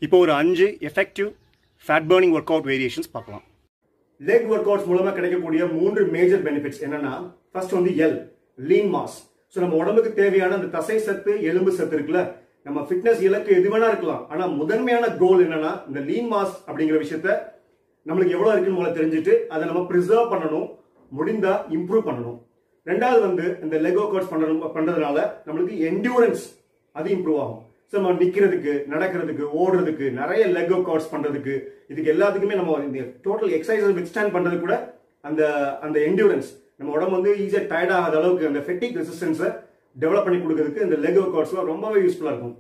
இப்போ ஒரு 5 effective fat burning workout அவுட் வேரியேஷன்ஸ் பார்க்கலாம். லெக் ஒர்க் அவுட்ஸ் மூலமா கிடைக்கக்கூடிய 3 மேஜர் பெனிஃபிட்ஸ் என்னன்னா, ஃபர்ஸ்ட் வந்து லீன் மாஸ். ஸோ நம்ம உடம்புக்கு தேவையான அந்த தசை சத்து, எலும்பு சத்து இருக்குல்ல, நம்ம ஃபிட்னஸ் இலக்கு எது வேணா இருக்கலாம். ஆனா முதன்மையான கோல் என்னன்னா, இந்த லீன் மாஸ் அப்படிங்கிற விஷயத்த நம்மளுக்கு எவ்வளவு இருக்குன்னு முதல்ல தெரிஞ்சுட்டு அதை நம்ம ப்ரிசர்வ் பண்ணணும், முடிந்தா இம்ப்ரூவ் பண்ணணும். ரெண்டாவது வந்து இந்த லெக் ஒர்க் அவுட்ஸ் பண்றதுனால நம்மளுக்கு என்டியூரன்ஸ் அது இம்ப்ரூவ் ஆகும். ஸோ நம்ம நிற்கிறதுக்கு, நடக்கிறதுக்கு, ஓடுறதுக்கு, நிறைய லெக் ஒர்க் அவுட்ஸ் பண்றதுக்கு, இதுக்கு எல்லாத்துக்குமே நம்ம இந்த டோட்டல் எக்ஸசைஸ் வித்ஸ்டாண்ட் பண்றது கூட அந்த அந்த என்டியூரன்ஸ் நம்ம உடம்பு வந்து ஈஸியா டயர்ட் ஆகாத அளவுக்கு அந்த ஃபெட்டிக் ரெசிஸ்டன்ஸை டெவலப் பண்ணி கொடுக்கறதுக்கு இந்த லெக் ஒர்க் அவுட்ஸ்லாம் ரொம்பவே யூஸ்ஃபுல்லா இருக்கும்.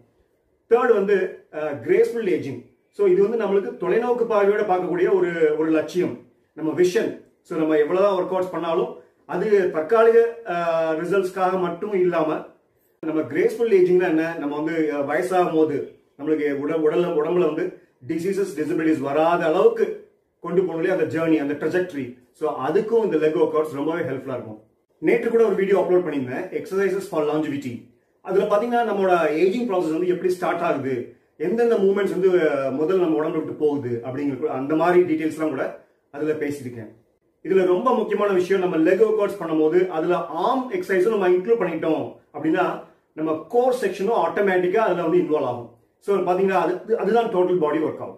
தேர்ட் வந்து கிரேஸ்ஃபுல் ஏஜிங். ஸோ இது வந்து நம்மளுக்கு தொலைநோக்கு பார்வையோட பார்க்கக்கூடிய ஒரு லட்சியம், நம்ம விஷன். ஸோ நம்ம எவ்வளவுதான் ஒர்க் அவுட்ஸ் பண்ணாலும் அது தற்காலிக ரிசல்ட்ஸ்க்காக மட்டும் இல்லாம, நம்ம கிரேஸ்ஃபுல் ஏஜிங்னா என்ன, நம்ம வந்து வயசாகும் போது நம்மளுக்கு உடம்புல வந்து டிசீசஸ், டிசபிலிட்டிஸ் வராத அளவுக்கு கொண்டு போகணும் அந்த ஜேர்னி, அந்த ட்ரெஜெக்டரி. ஸோ அதுக்கும் இந்த லெக் ஒர்க் அவுட்ஸ் ரொம்பவே ஹெல்ப்ஃபுல்லா இருக்கும். நேற்று கூட ஒரு வீடியோ அப்லோட் பண்ணியிருந்தேன், எக்ஸசைசஸ் ஃபார் லாஞ்சிவிட்டி. அதுல பாத்தீங்கன்னா நம்மளோட ஏஜிங் ப்ராசஸ் வந்து எப்படி ஸ்டார்ட் ஆகுது, எந்தெந்த மூவ்மெண்ட்ஸ் வந்து முதல்ல நம்ம உடம்பு விட்டு போகுது அப்படிங்கிற அந்த மாதிரி டீடைல்ஸ்லாம் கூட அதுல பேசியிருக்கேன். இதுல ரொம்ப முக்கியமான விஷயம், நம்ம லெக் ஒர்க் அவுட்ஸ் பண்ணும்போது அதுல ஆர்ம் எக்ஸசைஸும் நம்ம இன்க்ளூட் பண்ணிட்டோம் அப்படின்னா நம்ம கோர் செக்ஷனும் ஆட்டோமேட்டிக்கா அதுல வந்து இன்வால்வ் ஆகும். ஸோ பாத்தீங்கன்னா அதுதான் டோட்டல் பாடி ஒர்க் அவுட்.